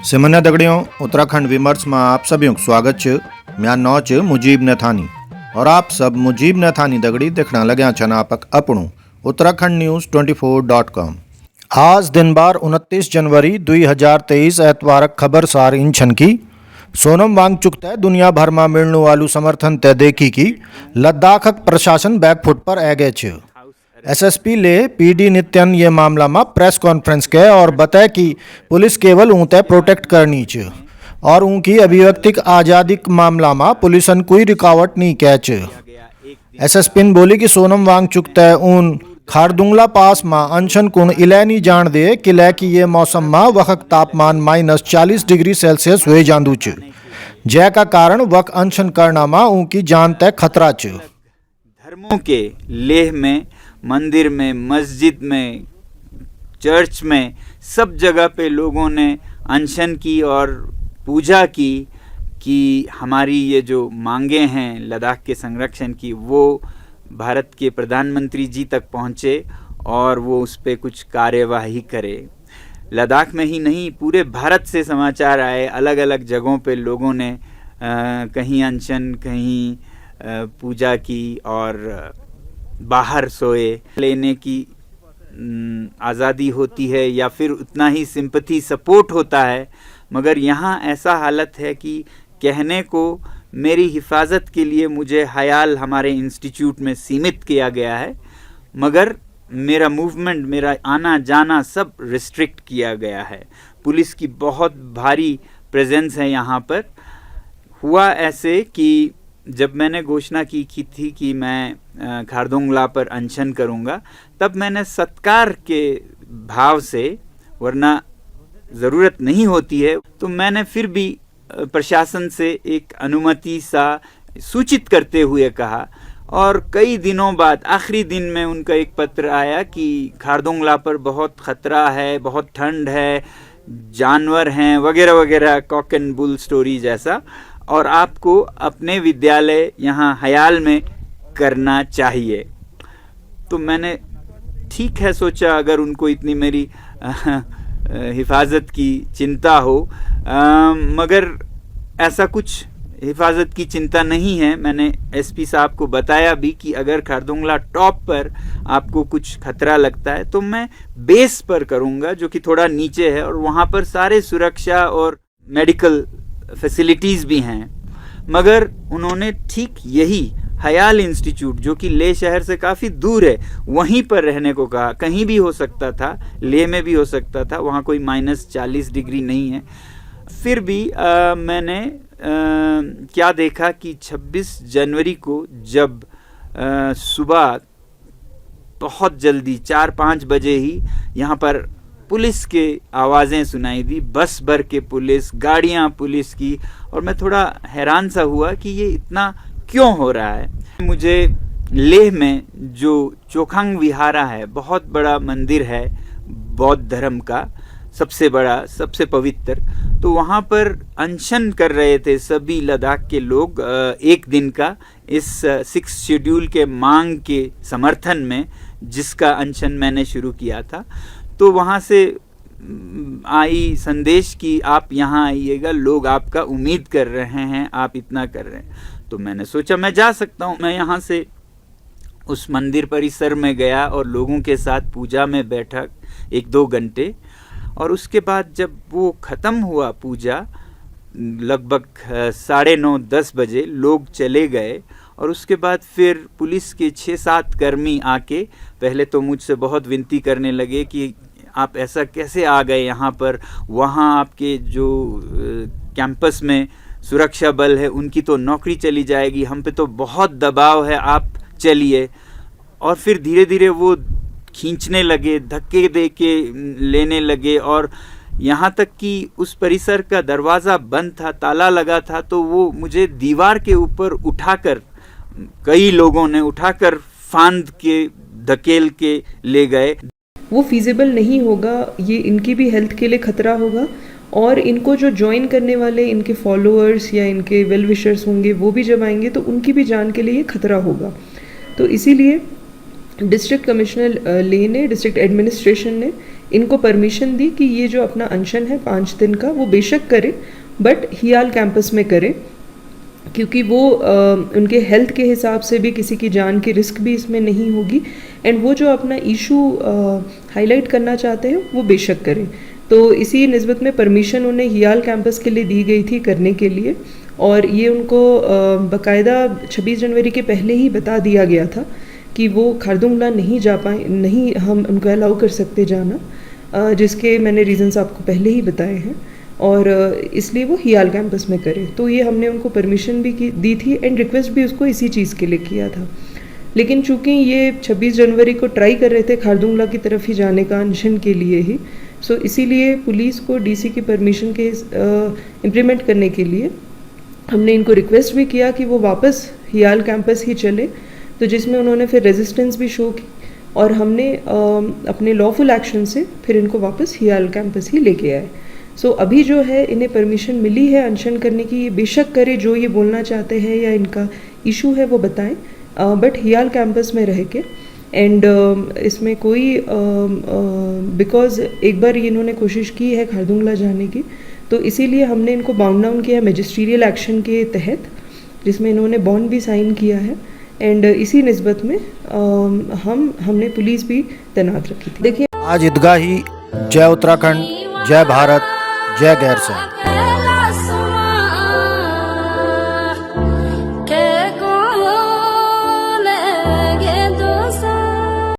सिमन्या दगड़ियों उत्तराखंड विमर्श में आप सभी को स्वागत है। मैं नौ च मुजीब नथानी और आप सब मुजीब नथानी दगड़ी देखना लग्या छन आपक अपनू उत्तराखंड न्यूज़ 24.com। आज दिन बार 29 जनवरी 2023 एतवारक खबर सार इन छन की सोनम वांगचुक तय दुनिया भर में मिलने वालू समर्थन तय देखी की लद्दाख प्रशासन बैकफुट पर आ गए छे। एसएसपी ले पीडी नित्यन ये मामला में प्रेस कॉन्फ्रेंस के और बताए कि पुलिस केवल ऊँते प्रोटेक्ट करनी चे और उनकी अभिव्यक्तिक आज़ादी मामला में पुलिसन कोई रुकावट नहीं कह चे। एसएसपी ने बोली कि सोनम वांगचुक तय उन खारदुंगला पास में अनशन कुण इलैनी जान दे किले कि ये मौसम में वक्त तापमान -40 डिग्री सेल्सियस हुए जांदू चे, जै का कारण वक अनशन करना में उनकी जान तय खतरा चे। धर्मों के लेह में, मंदिर में, मस्जिद में, चर्च में, सब जगह पे लोगों ने अनशन की और पूजा की कि हमारी ये जो मांगे हैं लद्दाख के संरक्षण की वो भारत के प्रधानमंत्री जी तक पहुँचे और वो उस पर कुछ कार्यवाही करे। लद्दाख में ही नहीं पूरे भारत से समाचार आए, अलग अलग जगहों पे लोगों ने कहीं अनशन, कहीं पूजा की और बाहर सोए। लेने की आज़ादी होती है या फिर उतना ही सिंपैथी सपोर्ट होता है, मगर यहाँ ऐसा हालत है कि कहने को मेरी हिफाजत के लिए मुझे हयाल हमारे इंस्टीट्यूट में सीमित किया गया है, मगर मेरा मूवमेंट, मेरा आना जाना सब रिस्ट्रिक्ट किया गया है। पुलिस की बहुत भारी प्रेजेंस है यहाँ पर। हुआ ऐसे कि जब मैंने घोषणा की थी कि मैं खारदुंगला पर अनशन करूँगा, तब मैंने सत्कार के भाव से, वरना ज़रूरत नहीं होती है, तो मैंने फिर भी प्रशासन से एक अनुमति सा सूचित करते हुए कहा। और कई दिनों बाद आखिरी दिन में उनका एक पत्र आया कि खारदुंगला पर बहुत ख़तरा है, बहुत ठंड है, जानवर हैं वगैरह वगैरह, कॉक एंड बुल स्टोरी जैसा, और आपको अपने विद्यालय यहाँ हयाल में करना चाहिए। तो मैंने ठीक है सोचा, अगर उनको इतनी मेरी हिफाजत की चिंता हो, मगर ऐसा कुछ हिफाजत की चिंता नहीं है। मैंने एसपी साहब को बताया भी कि अगर खारदुंगला टॉप पर आपको कुछ खतरा लगता है तो मैं बेस पर करूँगा, जो कि थोड़ा नीचे है, और वहाँ पर सारे सुरक्षा और मेडिकल फैसिलिटीज़ भी हैं। मगर उन्होंने ठीक यही हयाल इंस्टीट्यूट, जो कि लेह शहर से काफ़ी दूर है, वहीं पर रहने को कहा। कहीं भी हो सकता था, लेह में भी हो सकता था, वहाँ कोई -40 डिग्री नहीं है। फिर भी मैंने क्या देखा कि 26 जनवरी को जब सुबह बहुत जल्दी 4-5 बजे ही यहाँ पर पुलिस के आवाज़ें सुनाई दी, बस भर के पुलिस, गाड़ियाँ पुलिस की, और मैं थोड़ा हैरान सा हुआ कि ये इतना क्यों हो रहा है। मुझे लेह में जो चोखांग विहारा है, बहुत बड़ा मंदिर है बौद्ध धर्म का, सबसे बड़ा, सबसे पवित्र, तो वहाँ पर अनशन कर रहे थे सभी लद्दाख के लोग एक दिन का, इस 6 शेड्यूल के मांग के समर्थन में, जिसका अनशन मैंने शुरू किया था। तो वहाँ से आई संदेश कि आप यहाँ आइएगा, लोग आपका उम्मीद कर रहे हैं, आप इतना कर रहे हैं। तो मैंने सोचा मैं जा सकता हूँ। मैं यहाँ से उस मंदिर परिसर में गया और लोगों के साथ पूजा में बैठा 1-2 घंटे, और उसके बाद जब वो ख़त्म हुआ पूजा, लगभग 9:30-10 बजे लोग चले गए, और उसके बाद फिर पुलिस के 6-7 कर्मी आके पहले तो मुझसे बहुत विनती करने लगे कि आप ऐसा कैसे आ गए यहाँ पर, वहाँ आपके जो कैंपस में सुरक्षा बल है उनकी तो नौकरी चली जाएगी, हम पे तो बहुत दबाव है, आप चलिए। और फिर धीरे धीरे वो खींचने लगे, धक्के दे के लेने लगे, और यहाँ तक कि उस परिसर का दरवाज़ा बंद था, ताला लगा था, तो वो मुझे दीवार के ऊपर उठाकर, कई लोगों ने उठाकर फांद के धकेल के ले गए। वो फीजिबल नहीं होगा, ये इनकी भी हेल्थ के लिए खतरा होगा, और इनको जो ज्वाइन करने वाले इनके फॉलोअर्स या इनके वेल विशर्स होंगे, वो भी जब आएंगे तो उनकी भी जान के लिए ये खतरा होगा। तो इसीलिए डिस्ट्रिक्ट कमिश्नर ले ने, डिस्ट्रिक्ट एडमिनिस्ट्रेशन ने इनको परमिशन दी कि ये जो अपना अनशन है 5 दिन का वो बेशक करें, बट हियाल कैंपस में करें, क्योंकि वो उनके हेल्थ के हिसाब से भी किसी की जान की रिस्क भी इसमें नहीं होगी, एंड वो जो अपना इशू हाईलाइट करना चाहते हैं वो बेशक करें। तो इसी निस्बत में परमिशन उन्हें हियाल कैंपस के लिए दी गई थी करने के लिए, और ये उनको बाकायदा 26 जनवरी के पहले ही बता दिया गया था कि वो खारदुंगला नहीं जा पाए, नहीं हम उनको अलाउ कर सकते जाना, जिसके मैंने रीज़न्स आपको पहले ही बताए हैं, और इसलिए वो हियाल कैंपस में करे। तो ये हमने उनको परमिशन भी दी थी एंड रिक्वेस्ट भी उसको इसी चीज़ के लिए किया था। लेकिन चूंकि ये 26 जनवरी को ट्राई कर रहे थे खारदुंगला की तरफ ही जाने का अनशन के लिए ही, सो इसीलिए पुलिस को डीसी की परमिशन के इम्प्लीमेंट करने के लिए हमने इनको रिक्वेस्ट भी किया कि वो वापस हियाल कैंपस ही चले, तो जिसमें उन्होंने फिर रेजिस्टेंस भी शो की, और हमने अपने लॉफुल एक्शन से फिर इनको वापस हियाल कैंपस ही लेके आए। सो अभी जो है इन्हें परमिशन मिली है अनशन करने की, ये बेशक करे, जो ये बोलना चाहते हैं या इनका इशू है वो बताएं, बट हियाल कैंपस में रह के, एंड इसमें कोई बिकॉज एक बार इन्होंने कोशिश की है खारदुंगला जाने की, तो इसीलिए हमने इनको बाउंड डाउन किया मैजिस्ट्रियल एक्शन के तहत, जिसमें इन्होंने बॉन्ड भी साइन किया है, एंड इसी निस्बत में हमने पुलिस भी तैनात रखी थी। देखिए आज ईदगाही, जय उत्तराखंड, जय भारत, जय गैरसैंण।